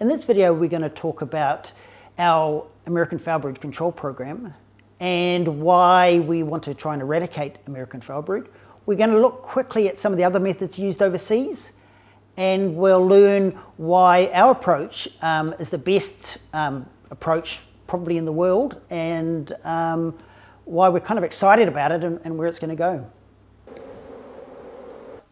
In this video, we're going to talk about our American foulbrood control program and why we want to try and eradicate American foulbrood. We're going to look quickly at some of the other methods used overseas, and we'll learn why our approach is the best approach probably in the world, and why we're kind of excited about it and where it's going to go.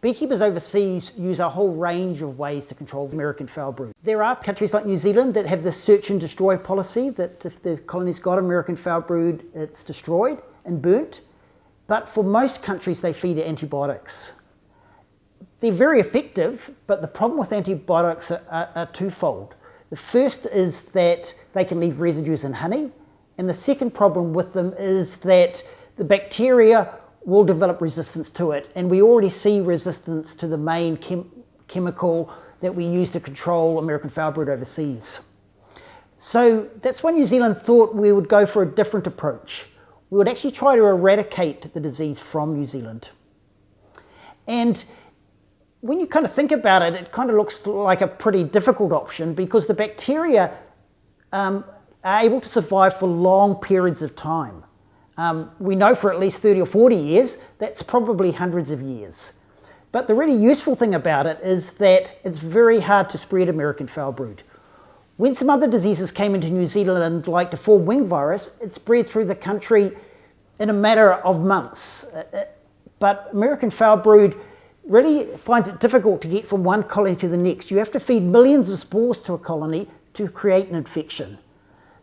Beekeepers overseas use a whole range of ways to control American foulbrood. There are countries like New Zealand that have this search and destroy policy, that if the colony's got American foulbrood, it's destroyed and burnt. But for most countries, they feed antibiotics. They're very effective, but the problem with antibiotics are twofold. The first is that they can leave residues in honey, and the second problem with them is that the bacteria will develop resistance to it, and we already see resistance to the main chemical that we use to control American foulbrood overseas. So that's why New Zealand thought we would go for a different approach. We would actually try to eradicate the disease from New Zealand. And when you kind of think about it, it kind of looks like a pretty difficult option, because the bacteria are able to survive for long periods of time. We know for at least 30 or 40 years, that's probably hundreds of years. But the really useful thing about it is that it's very hard to spread American foulbrood. When some other diseases came into New Zealand, like the four-wing virus, it spread through the country in a matter of months. But American foulbrood really finds it difficult to get from one colony to the next. You have to feed millions of spores to a colony to create an infection.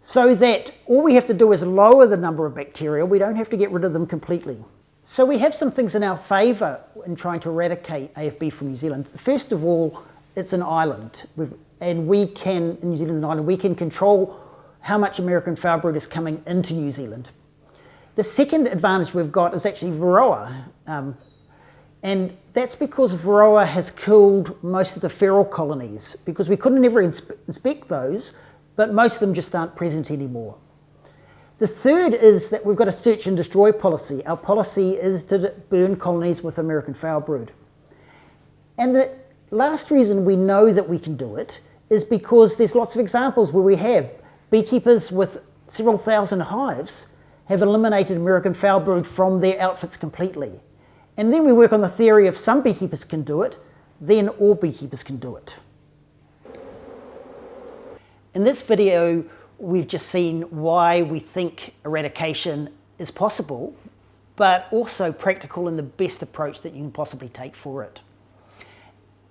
So that all we have to do is lower the number of bacteria. We don't have to get rid of them completely. So we have some things in our favour in trying to eradicate AFB from New Zealand. First of all, it's an island, and we can, in New Zealand an island, we can control how much American foulbrood is coming into New Zealand. The second advantage we've got is actually Varroa, and that's because Varroa has killed most of the feral colonies, because we couldn't ever inspect those, but most of them just aren't present anymore. The third is that we've got a search and destroy policy. Our policy is to burn colonies with American foulbrood. And the last reason we know that we can do it is because there's lots of examples where we have beekeepers with several thousand hives have eliminated American foulbrood from their outfits completely. And then we work on the theory if some beekeepers can do it, then all beekeepers can do it. In this video, we've just seen why we think eradication is possible, but also practical and the best approach that you can possibly take for it.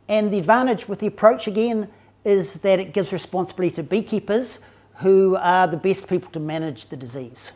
And the advantage with the approach, again, is that it gives responsibility to beekeepers who are the best people to manage the disease.